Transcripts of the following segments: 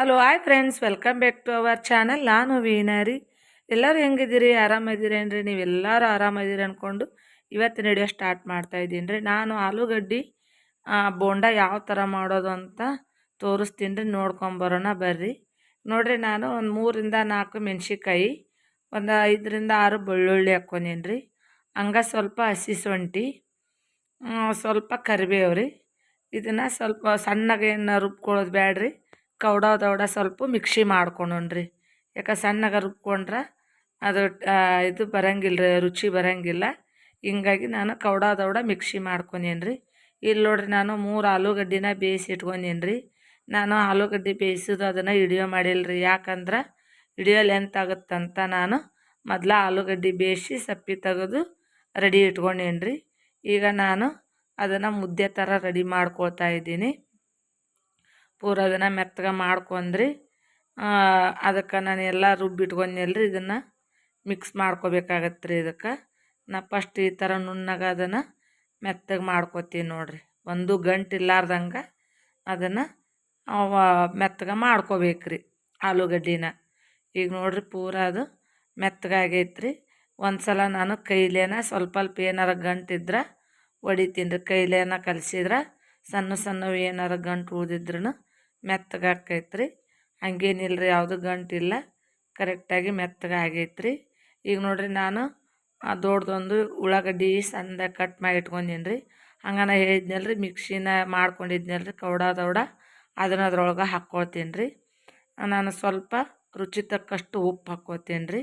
Hello hi friends, welcome back to our channel. ನಾನು ವೀಣಾ ರೀ. ಎಲ್ಲರೂ ಹೆಂಗಿದ್ದೀರಿ? ಆರಾಮಿದ್ದೀರೇನ್ರಿ? ನೀವೆಲ್ಲರೂ ಆರಾಮಿದ್ದೀರಿ ಅಂದ್ಕೊಂಡು ಇವತ್ತಿನ ವಿಡಿಯೋ ಸ್ಟಾರ್ಟ್ ಮಾಡ್ತಾ ಇದ್ದೀನಿ ರೀ. ನಾನು ಆಲೂಗಡ್ಡೆ ಬೋಂಡ ಯಾವ ಥರ ಮಾಡೋದು ಅಂತ ತೋರಿಸ್ತೀನಿ ರೀ. ನೋಡ್ಕೊಂಬರೋಣ ಬರ್ರಿ. ನೋಡಿರಿ, ನಾನು ಒಂದು 3-4 ಮೆಣಸಿನ್ಕಾಯಿ, ಒಂದು 5-6 ಬೆಳ್ಳುಳ್ಳಿ ಹಾಕ್ಕೊಂಡೀನಿ ರೀ. ಹಂಗೆ ಸ್ವಲ್ಪ ಹಸಿ ಶುಂಠಿ, ಸ್ವಲ್ಪ ಕರಿಬೇವು ರೀ. ಇದನ್ನು ಸ್ವಲ್ಪ ಸಣ್ಣಗೆ ರುಬ್ಕೊಳ್ಳೋದು ಬೇಡ್ರಿ, ಕೌಡ ಸ್ವಲ್ಪ ಮಿಕ್ಸಿ ಮಾಡ್ಕೊಂಡ್ರಿ. ಯಾಕೆ ಸಣ್ಣಗೆ ರುಬ್ಕೊಂಡ್ರೆ ಅದು ಇದು ಬರೋಂಗಿಲ್ಲ ರೀ, ರುಚಿ ಬರೋಂಗಿಲ್ಲ. ಹಿಂಗಾಗಿ ನಾನು ಕೌಡ ಮಿಕ್ಸಿ ಮಾಡ್ಕೊಂಡೇನಿ ರೀ. ಇಲ್ಲಿ ನೋಡ್ರಿ, ನಾನು 3 ಆಲೂಗಡ್ಡಿನ ಬೇಯಿಸಿ ಇಟ್ಕೊಂಡೇನಿ ರೀ. ನಾನು ಆಲೂಗಡ್ಡೆ ಬೇಯಿಸೋದು ಅದನ್ನು ವಿಡಿಯೋ ಮಾಡಿಲ್ಲ ರೀ, ಯಾಕಂದ್ರೆ ವಿಡಿಯೋ ಲೆಂತ್ ಆಗುತ್ತಂತ ನಾನು ಮೊದಲ ಆಲೂಗಡ್ಡೆ ಬೇಯಿಸಿ ಸಪ್ಪೆ ತೆಗೆದು ರೆಡಿ ಇಟ್ಕೊಂಡೇನಿ ರೀ. ಈಗ ನಾನು ಅದನ್ನು ಮುದ್ದೆ ಥರ ರೆಡಿ ಮಾಡ್ಕೊಳ್ತಾ ಇದ್ದೀನಿ. ಪೂರ ಅದನ್ನು ಮೆತ್ತಗೆ ಮಾಡ್ಕೊಂಡ್ರಿ. ಅದಕ್ಕೆ ನಾನು ಎಲ್ಲ ರುಬ್ಬಿಟ್ಕೊಂಡೇನಿ ರೀ. ಇದನ್ನು ಮಿಕ್ಸ್ ಮಾಡ್ಕೋಬೇಕಾಗತ್ತೆ ರೀ. ಇದಕ್ಕೆ ನಾ ಫಸ್ಟ್ ಈ ಥರ ನುಣ್ಣಗೆ ಅದನ್ನು ಮೆತ್ತಗೆ ಮಾಡ್ಕೊತೀನಿ ನೋಡಿರಿ. ಒಂದು ಗಂಟು ಇಲ್ಲಾರ್ದಂಗೆ ಅದನ್ನು ಮೆತ್ತಗೆ ಮಾಡ್ಕೋಬೇಕು ರೀ ಆಲೂಗಡ್ಡಿನ. ಈಗ ನೋಡಿರಿ, ಪೂರ ಅದು ಮೆತ್ತಗಾಗೈತೆ ರೀ. ಒಂದು ಸಲ ನಾನು ಕೈಲೇನ ಸ್ವಲ್ಪ ಏನಾರ ಗಂಟಿದ್ರೆ ಹೊಡಿತೀನಿ ರೀ. ಕೈಲೇನ ಕಲಸಿದ್ರೆ ಸಣ್ಣವು ಏನಾರ ಗಂಟು ಉಳಿದಿದ್ರೂ ಮೆತ್ತಗೆ ಆಕೈತೆ ರೀ. ಹಂಗೇನಿಲ್ಲ ರೀ, ಯಾವುದು ಗಂಟಿಲ್ಲ, ಕರೆಕ್ಟಾಗಿ ಮೆತ್ತಗೆ ಆಗೈತೆ ರೀ. ಈಗ ನೋಡಿರಿ, ನಾನು ದೊಡ್ಡದೊಂದು ಉಳ್ಳಾಗಡ್ಡಿ ಸಣ್ಣದಾಗಿ ಕಟ್ ಮಾಡಿ ಇಟ್ಕೊಂಡೀನಿ ರೀ. ಹಂಗೆ ನಾ ಹೇಳಿದ್ನಲ್ಲ ರೀ, ಮಿಕ್ಸಿನ ಮಾಡ್ಕೊಂಡಿದ್ನಲ್ಲ ರೀ ಕೌಡ ಅದನ್ನು ಅದ್ರೊಳಗೆ ಹಾಕ್ಕೊಳ್ತೀನಿ ರೀ. ನಾನು ಸ್ವಲ್ಪ ರುಚಿ ತಕ್ಕಷ್ಟು ಉಪ್ಪು ಹಾಕ್ಕೋತೀನಿ ರೀ.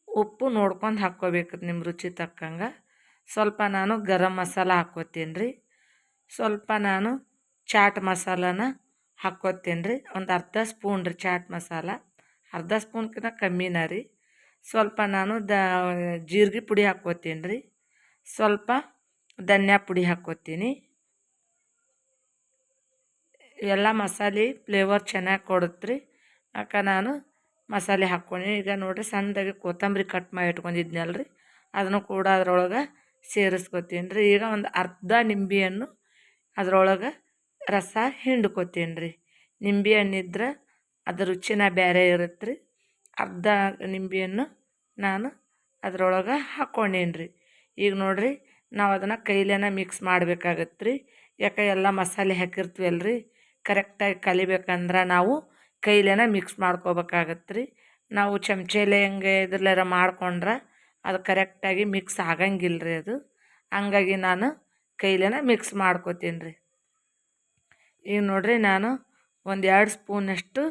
ಉಪ್ಪು ನೋಡ್ಕೊಂಡು ಹಾಕ್ಕೋಬೇಕು ನಿಮ್ಮ ರುಚಿ ತಕ್ಕಂಗೆ. ಸ್ವಲ್ಪ ನಾನು ಗರಂ ಮಸಾಲ ಹಾಕ್ಕೋತೀನಿ ರೀ. ಸ್ವಲ್ಪ ನಾನು ಚಾಟ್ ಮಸಾಲನ ಹಾಕ್ಕೋತೀನಿ ರೀ. ಒಂದು ಅರ್ಧ ಸ್ಪೂನ್ ರೀ ಚಾಟ್ ಮಸಾಲ, ಅರ್ಧ ಸ್ಪೂನ್ಕಿಂತ ಕಮ್ಮಿನ ರೀ. ಸ್ವಲ್ಪ ನಾನು ಜೀರಿಗೆ ಪುಡಿ ಹಾಕ್ಕೋತೀನಿ ರೀ. ಸ್ವಲ್ಪ ಧನಿಯಾ ಪುಡಿ ಹಾಕ್ಕೋತೀನಿ. ಇವೆಲ್ಲ ಮಸಾಲೆ ಫ್ಲೇವರ್ ಚೆನ್ನಾಗಿ ಕೊಡುತ್ತೆ ರೀ. ಯಾಕೆ ನಾನು ಮಸಾಲೆ ಹಾಕ್ಕೊಂಡು ಈಗ ನೋಡಿರಿ, ಸಣ್ಣದಾಗಿ ಕೊತ್ತಂಬರಿ ಕಟ್ ಮಾಡಿ ಇಟ್ಕೊಂಡಿದ್ನಲ್ಲ ರೀ, ಅದನ್ನು ಕೂಡ ಅದರೊಳಗೆ ಸೇರಿಸ್ಕೊತೀನಿ ರೀ. ಈಗ ಒಂದು ಅರ್ಧ ನಿಂಬೆಹಣ್ಣು ಅದರೊಳಗೆ ರಸ ಹಿಂಡ್ಕೊತೀನಿ ರೀ. ನಿಂಬೆ ಹಣ್ಣಿದ್ರೆ ಅದ್ರ ರುಚಿನ ಬೇರೆ ಇರುತ್ತೆ ರೀ. ಅರ್ಧ ನಿಂಬೆಹಣ್ಣು ನಾನು ಅದರೊಳಗೆ ಹಾಕ್ಕೊಂಡೇನಿ ರೀ. ಈಗ ನೋಡಿರಿ, ನಾವು ಅದನ್ನು ಕೈಲೇನ ಮಿಕ್ಸ್ ಮಾಡಬೇಕಾಗತ್ತೆ ರೀ. ಯಾಕೆ ಎಲ್ಲ ಮಸಾಲೆ ಹಾಕಿರ್ತೀವಲ್ಲ ರೀ, ಕರೆಕ್ಟಾಗಿ ಕಲಿಬೇಕಂದ್ರೆ ನಾವು ಕೈಲೇನ ಮಿಕ್ಸ್ ಮಾಡ್ಕೋಬೇಕಾಗತ್ತೆ ರೀ. ನಾವು ಚಮಚೆಲೆ ಹೆಂಗೆ ಇದ್ರಲ್ಲಾರ ಮಾಡ್ಕೊಂಡ್ರೆ ಅದು ಕರೆಕ್ಟಾಗಿ ಮಿಕ್ಸ್ ಆಗಂಗಿಲ್ಲ ರೀ ಅದು. ಹಂಗಾಗಿ ನಾನು ಕೈಲೇನ ಮಿಕ್ಸ್ ಮಾಡ್ಕೋತೀನಿ ರೀ. ಈಗ ನೋಡಿರಿ, ನಾನು ಒಂದು 2 ಸ್ಪೂನಷ್ಟು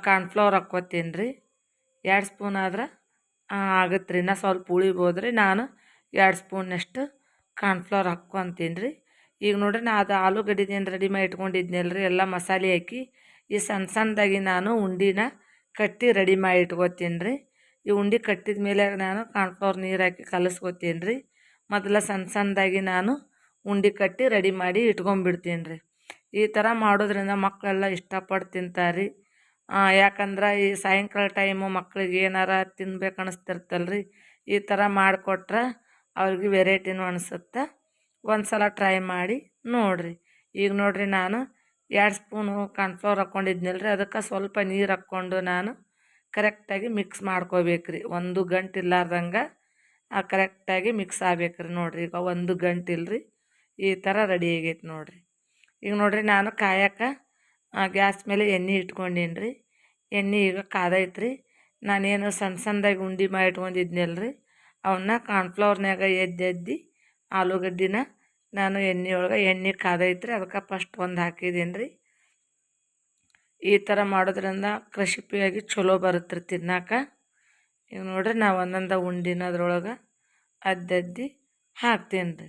ಕಾರ್ನ್ಫ್ಲವರ್ ಹಾಕ್ಕೋತೀನಿ ರೀ. 2 ಸ್ಪೂನ್ ಆದ್ರೆ ಆಗುತ್ತೆ ರೀ, ನಾ ಸ್ವಲ್ಪ ಉಳಿಬೋದು ರೀ. ನಾನು 2 ಸ್ಪೂನಷ್ಟು ಕಾರ್ನ್ಫ್ಲವರ್ ಹಾಕ್ಕೊತೀನಿ ರೀ. ಈಗ ನೋಡಿರಿ, ನಾ ಅದು ಆಲೂಗಡ್ಡೆದೇನು ರೆಡಿ ಮಾಡಿ ಇಟ್ಕೊಂಡಿದ್ನಲ್ಲ ರೀ, ಎಲ್ಲ ಮಸಾಲೆ ಹಾಕಿ ಈ ಸಣ್ಣದಾಗಿ ನಾನು ಉಂಡಿನ ಕಟ್ಟಿ ರೆಡಿ ಮಾಡಿ ಇಟ್ಕೋತೀನಿ ರೀ. ಈ ಉಂಡೆ ಕಟ್ಟಿದ ಮೇಲೆ ನಾನು ಕಾರ್ನ್ಫ್ಲವರ್ ನೀರು ಹಾಕಿ ಕಲಸ್ಕೊತೀನಿ ರೀ. ಮೊದಲ ಸಣ್ಣದಾಗಿ ನಾನು ಉಂಡೆ ಕಟ್ಟಿ ರೆಡಿ ಮಾಡಿ ಇಟ್ಕೊಂಡ್ಬಿಡ್ತೀನಿ ರೀ. ಈ ಥರ ಮಾಡೋದ್ರಿಂದ ಮಕ್ಕಳೆಲ್ಲ ಇಷ್ಟಪಟ್ಟು ತಿಂತಾರೆ ರೀ. ಯಾಕಂದ್ರೆ ಈ ಸಾಯಂಕಾಲ ಟೈಮು ಮಕ್ಳಿಗೆ ಏನಾರ ತಿನ್ಬೇಕು ಅನಿಸ್ತಿರ್ತಲ್ಲ ರೀ, ಈ ಥರ ಮಾಡಿಕೊಟ್ರೆ ಅವ್ರಿಗೆ ವೆರೈಟಿನೂ ಅನಿಸುತ್ತೆ. ಒಂದು ಸಲ ಟ್ರೈ ಮಾಡಿ ನೋಡಿರಿ. ಈಗ ನೋಡಿರಿ, ನಾನು 2 ಸ್ಪೂನು ಕಾರ್ನ್ಫ್ಲವರ್ ಹಾಕ್ಕೊಂಡಿದ್ನಲ್ಲ ರೀ, ಅದಕ್ಕೆ ಸ್ವಲ್ಪ ನೀರು ಹಾಕ್ಕೊಂಡು ನಾನು ಕರೆಕ್ಟಾಗಿ ಮಿಕ್ಸ್ ಮಾಡ್ಕೋಬೇಕು ರೀ. ಒಂದು ಗಂಟು ಇಲ್ಲಾರ್ದಂಗೆ ಕರೆಕ್ಟಾಗಿ ಮಿಕ್ಸ್ ಆಗ್ಬೇಕು ರೀ. ನೋಡಿರಿ, ಈಗ ಒಂದು ಗಂಟಿಲ್ಲ ರೀ, ಈ ಥರ ರೆಡಿ ಆಗೈತೆ ನೋಡಿರಿ. ಈಗ ನೋಡಿರಿ, ನಾನು ಕಾಯಕ್ಕೆ ಗ್ಯಾಸ್ ಮೇಲೆ ಎಣ್ಣೆ ಇಟ್ಕೊಂಡೀನಿ ರೀ. ಎಣ್ಣೆ ಈಗ ಕಾದೈತೆ ರೀ. ನಾನೇನು ಸಣ್ಣದಾಗಿ ಉಂಡೆ ಮಾಡಿ ಇಟ್ಕೊಂಡಿದ್ನಲ್ಲ ರೀ, ಅವನ್ನ ಕಾರ್ನ್ಫ್ಲವರ್ನಾಗ ಎದ್ದು ಆಲೂಗಡ್ಡಿನ ನಾನು ಎಣ್ಣೆ ಕಾದೈತೆ ರೀ, ಅದಕ್ಕೆ ಫಸ್ಟ್ ಒಂದು ಹಾಕಿದ್ದೀನಿ ರೀ. ಈ ಥರ ಮಾಡೋದ್ರಿಂದ ಕ್ರಿಸ್ಪಿಯಾಗಿ ಚಲೋ ಬರುತ್ತೆ ರೀ ತಿನ್ನಕ್ಕೆ. ಈಗ ನೋಡಿರಿ, ನಾವು ಒಂದೊಂದು ಉಂಡಿನ ಅದ್ರೊಳಗೆ ಅದ್ದಿ ಹಾಕ್ತೀನಿ ರೀ.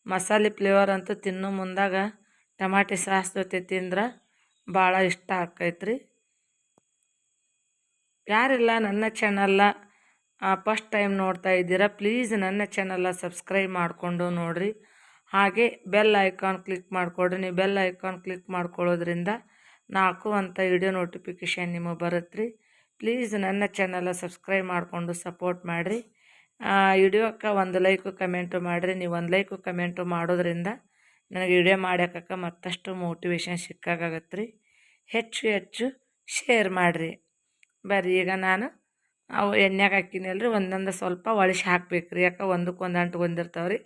ಮಸಾಲೆ ಫ್ಲೇವರ್ ಅಂತೂ ತಿನ್ನೋ ಮುಂದಾಗ ಟಮಾಟಿ ಸಾಸ್ ಜೊತೆ ತಿಂದ್ರೆ ಭಾಳ ಇಷ್ಟ ಆಕೈತೆ ರೀ. ಯಾರೆಲ್ಲ ನನ್ನ ಚಾನಲ್ನ ಫಸ್ಟ್ ಟೈಮ್ ನೋಡ್ತಾ ಇದ್ದೀರಾ, ಪ್ಲೀಸ್ ನನ್ನ ಚಾನಲ್ನ ಸಬ್ಸ್ಕ್ರೈಬ್ ಮಾಡಿಕೊಂಡು ನೋಡಿರಿ. ಹಾಗೆ ಬೆಲ್ ಐಕಾನ್ ಕ್ಲಿಕ್ ಮಾಡಿಕೊಡ್ರಿ. ನೀವು ಬೆಲ್ ಐಕಾನ್ ಕ್ಲಿಕ್ ಮಾಡ್ಕೊಳ್ಳೋದ್ರಿಂದ ನಾ ಹಾಕುವಂಥ ವಿಡಿಯೋ ನೋಟಿಫಿಕೇಷನ್ ನಿಮಗೆ ಬರುತ್ತೆ ರೀ. ಪ್ಲೀಸ್ ನನ್ನ ಚಾನಲ್ನ ಸಬ್ಸ್ಕ್ರೈಬ್ ಮಾಡಿಕೊಂಡು ಸಪೋರ್ಟ್ ಮಾಡಿರಿ. ವಿಡಿಯೋಕ್ಕೆ ಒಂದು ಲೈಕು ಕಮೆಂಟು ಮಾಡಿರಿ. ನೀವು ಒಂದು ಲೈಕು ಕಮೆಂಟು ಮಾಡೋದ್ರಿಂದ ನನಗೆ ವಿಡಿಯೋ ಮಾಡೋಕ್ಕೆ ಮತ್ತಷ್ಟು ಮೋಟಿವೇಶನ್ ಸಿಕ್ಕಾಗತ್ತೆ ರೀ. ಹೆಚ್ಚು ಹೆಚ್ಚು ಶೇರ್ ಮಾಡಿರಿ. ಬರ್ರಿ ಈಗ ನಾನು ಅವು ಎಣ್ಣೆಗೆ ಹಾಕಿನಲ್ರಿ ಒಂದೊಂದು ಸ್ವಲ್ಪ ಒಳಸಿ ಹಾಕ್ಬೇಕು ರೀ. ಯಾಕೆ ಒಂದಕ್ಕೊಂದು ಅಂಟ್ಕೊಂಡಿರ್ತಾವೆ ರೀ.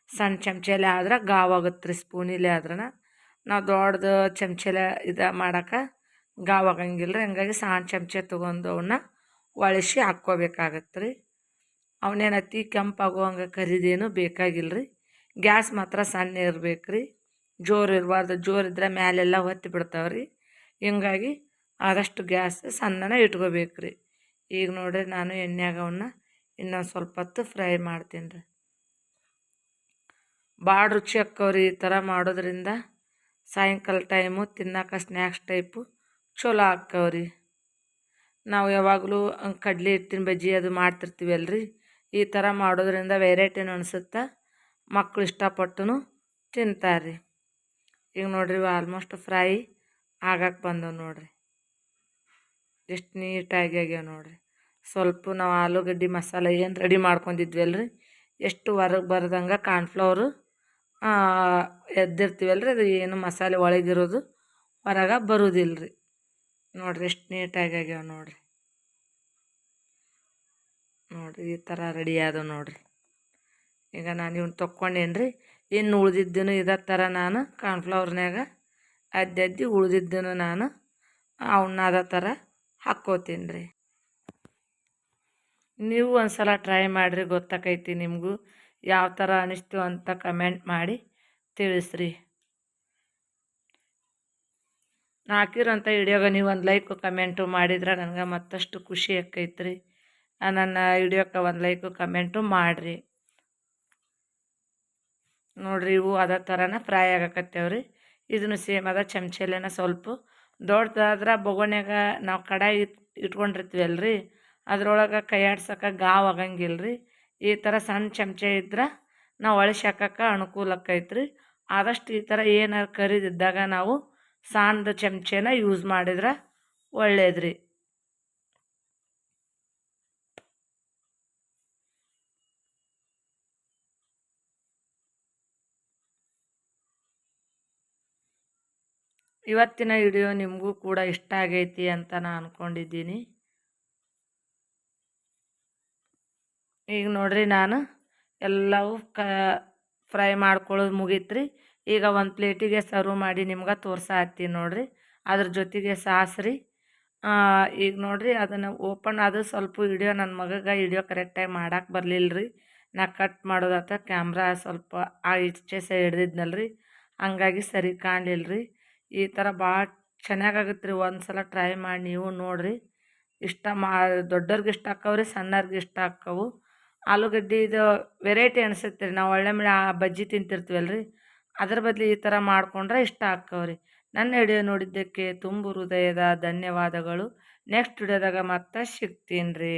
ಸಣ್ಣ ಚಮಚೆಲೆ ಆದ್ರೆ ಗಾವಾಗುತ್ತೆ ರೀ, ಸ್ಪೂನಿಲೆ ಆದ್ರೆ ನಾವು ದೊಡ್ಡದು ಚಮಚೆಲೆ ಇದು ಮಾಡೋಕೆ ಗಾವಾಗಂಗಿಲ್ಲ ರೀ. ಹಂಗಾಗಿ ಸಣ್ಣ ಚಮಚೆ ತೊಗೊಂಡು ಅವನ್ನ ಒಳಸಿ ಹಾಕ್ಕೋಬೇಕಾಗತ್ತೆ ರೀ. ಅವನೇನು ಅತಿ ಕೆಂಪಾಗೋ ಹಂಗೆ ಕರಿದೇನು ಬೇಕಾಗಿಲ್ಲ ರೀ. ಗ್ಯಾಸ್ ಮಾತ್ರ ಸಣ್ಣ ಇರ್ಬೇಕು ರೀ, ಜೋರು ಇರಬಾರ್ದು. ಜೋರಿದ್ರೆ ಮ್ಯಾಲೆಲ್ಲ ಹೊತ್ತಿ ಬಿಡ್ತಾವೆ ರೀ. ಹಿಂಗಾಗಿ ಆದಷ್ಟು ಗ್ಯಾಸ್ ಸಣ್ಣನೇ ಇಟ್ಕೋಬೇಕು ರೀ. ಈಗ ನೋಡಿರಿ ನಾನು ಎಣ್ಣೆಗೆ ಅವನ್ನ ಇನ್ನೊಂದು ಸ್ವಲ್ಪ ಹೊತ್ತು ಫ್ರೈ ಮಾಡ್ತೀನಿ ರೀ. ಭಾಳ ರುಚಿ ಆಕ್ಕವ್ರಿ ಈ ಥರ ಮಾಡೋದ್ರಿಂದ. ಸಾಯಂಕಾಲ ಟೈಮು ತಿನ್ನೋಕೆ ಸ್ನ್ಯಾಕ್ಸ್ ಟೈಪು ಚಲೋ ಆಕ್ಕವ್ರಿ. ನಾವು ಯಾವಾಗಲೂ ಕಡ್ಲೆ ಹಿಟ್ಟಿನ ಬಜ್ಜಿ ಅದು ಮಾಡ್ತಿರ್ತೀವಲ್ರಿ, ಈ ಥರ ಮಾಡೋದ್ರಿಂದ ವೆರೈಟಿನೂ ಅನಿಸುತ್ತೆ, ಮಕ್ಕಳು ಇಷ್ಟಪಟ್ಟು ತಿಂತಾರೆ ರೀ. ಈಗ ನೋಡಿರಿ ಇವು ಆಲ್ಮೋಸ್ಟ್ ಫ್ರೈ ಆಗಕ್ಕೆ ಬಂದವು ನೋಡಿರಿ. ಎಷ್ಟು ನೀಟಾಗಿ ಆಗ್ಯಾವ ನೋಡಿರಿ. ಸ್ವಲ್ಪ ನಾವು ಆಲೂಗಡ್ಡೆ ಮಸಾಲೆ ಏನು ರೆಡಿ ಮಾಡ್ಕೊಂಡಿದ್ವಲ್ರಿ, ಎಷ್ಟು ಹೊರಗೆ ಬರ್ದಂಗೆ ಕಾರ್ನ್ಫ್ಲವರು ಎದ್ದಿರ್ತೀವಲ್ರಿ, ಅದು ಏನು ಮಸಾಲೆ ಒಳಗಿರೋದು ಹೊರಗೆ ಬರೋದಿಲ್ಲ ರೀ. ನೋಡಿರಿ ಎಷ್ಟು ನೀಟಾಗಿ ಆಗ್ಯಾವ ನೋಡಿರಿ. ನೋಡಿರಿ ಈ ಥರ ರೆಡಿ ಆದವು ನೋಡಿರಿ. ಈಗ ನಾನು ಇವ್ನು ತೊಕ್ಕೊಂಡೇನು ರೀ. ಇನ್ನು ಉಳ್ದಿದ್ದನು ಇದೇ ಥರ ನಾನು ಕಾರ್ನ್ಫ್ಲವರ್ನಾಗ ಅದ್ದಿ ಉಳ್ದಿದ್ದನು ನಾನು ಅವನ್ನ ಅದೇ ಥರ ಹಾಕ್ಕೋತೀನಿ ರೀ. ನೀವು ಒಂದು ಸಲ ಟ್ರೈ ಮಾಡಿರಿ, ಗೊತ್ತಾಕೈತಿ ನಿಮಗೂ. ಯಾವ ಥರ ಅನಿಸ್ತು ಅಂತ ಕಮೆಂಟ್ ಮಾಡಿ ತಿಳಿಸ್ರಿ. ನಾ ಹಾಕಿರೋಂಥ ವಿಡಿಯೋಗೆ ನೀವು ಒಂದು ಲೈಕು ಕಮೆಂಟು ಮಾಡಿದ್ರೆ ನನಗೆ ಮತ್ತಷ್ಟು ಖುಷಿ ಆಕೈತ್ರಿ. ನನ್ನ ವಿಡಿಯೋಕ್ಕೆ ಒಂದು ಲೈಕು ಕಮೆಂಟು ಮಾಡಿರಿ. ನೋಡಿರಿ ಇವು ಅದೇ ಥರನ ಫ್ರೈ ಆಗಕತ್ತೇವ್ರಿ. ಇದನ್ನು ಸೇಮ್ ಅದ ಚಮಚೆಲೆನ ಸ್ವಲ್ಪ ದೊಡ್ಡದಾದ್ರೆ ಬೊಗಣ್ಯಾಗ ನಾವು ಕಡಾಯಿ ಇಟ್ಕೊಂಡಿರ್ತೀವಲ್ರಿ, ಅದ್ರೊಳಗೆ ಕೈ ಆಡ್ಸೋಕೆ ಗಾವ್ ಆಗಂಗಿಲ್ಲ ರೀ. ಈ ಥರ ಸಣ್ಣ ಚಮಚೆ ಇದ್ರೆ ನಾವು ಒಳಸಿ ಹಾಕೋಕೆ ಅನುಕೂಲ ಆಕೈತ್ರಿ. ಆದಷ್ಟು ಈ ಥರ ಏನಾರು ಕರಿದಿದ್ದಾಗ ನಾವು ಸಣ್ಣದು ಚಮಚೆನ ಯೂಸ್ ಮಾಡಿದ್ರೆ ಒಳ್ಳೇದ್ರಿ. ಇವತ್ತಿನ ವಿಡಿಯೋ ನಿಮಗೂ ಕೂಡ ಇಷ್ಟ ಆಗೈತಿ ಅಂತ ನಾನು ಅಂದ್ಕೊಂಡಿದ್ದೀನಿ. ಈಗ ನೋಡ್ರಿ ನಾನು ಎಲ್ಲವೂ ಫ್ರೈ ಮಾಡ್ಕೊಳ್ಳೋದು ಮುಗೀತ್ರಿ. ಈಗ ಒಂದು ಪ್ಲೇಟಿಗೆ ಸರ್ವ್ ಮಾಡಿ ನಿಮ್ಗೆ ತೋರ್ಸಾತ್ತೀನಿ ನೋಡಿರಿ. ಅದ್ರ ಜೊತೆಗೆ ಸಾಸ್ರಿ. ಈಗ ನೋಡಿರಿ ಅದನ್ನು ಓಪನ್ ಅದು ಸ್ವಲ್ಪ ವಿಡಿಯೋ ನನ್ನ ಮಗಗೆ ವಿಡಿಯೋ ಕರೆಕ್ಟಾಗಿ ಮಾಡೋಕೆ ಬರಲಿಲ್ಲ ರೀ. ನಾ ಕಟ್ ಮಾಡೋದಾತ ಕ್ಯಾಮ್ರಾ ಸ್ವಲ್ಪ ಈಚೆ ಸೈಡ್ ಹಿಡ್ದಿದ್ನಲ್ರಿ, ಹಂಗಾಗಿ ಸರಿ ಕಾಣಲಿಲ್ಲ ರೀ. ಈ ಥರ ಭಾಳ ಚೆನ್ನಾಗಾಗತ್ತೆ ರೀ. ಒಂದು ಸಲ ಟ್ರೈ ಮಾಡಿ ನೀವು ನೋಡಿರಿ. ಇಷ್ಟ ದೊಡ್ಡವ್ರಿಗೆ ಇಷ್ಟ ಆಕ್ಕವ್ರಿ, ಸಣ್ಣವ್ರಿಗೆ ಇಷ್ಟ ಆಕ್ಕವು. ಆಲೂಗಡ್ಡೆ ಇದು ವೆರೈಟಿ ಅನಿಸುತ್ತೆ ರೀ. ನಾವು ಒಳ್ಳೆ ಬಜ್ಜಿ ತಿಂತಿರ್ತೀವಲ್ರಿ, ಅದ್ರ ಬದಲು ಈ ಥರ ಮಾಡಿಕೊಂಡ್ರೆ ಇಷ್ಟ ಆಕ್ಕವ್ರಿ. ನನ್ನ ವಿಡಿಯೋ ನೋಡಿದ್ದಕ್ಕೆ ತುಂಬ ಹೃದಯದ ಧನ್ಯವಾದಗಳು. ನೆಕ್ಸ್ಟ್ ವಿಡಿಯೋದಾಗ ಮತ್ತೆ ಸಿಗ್ತೀನಿ ರೀ.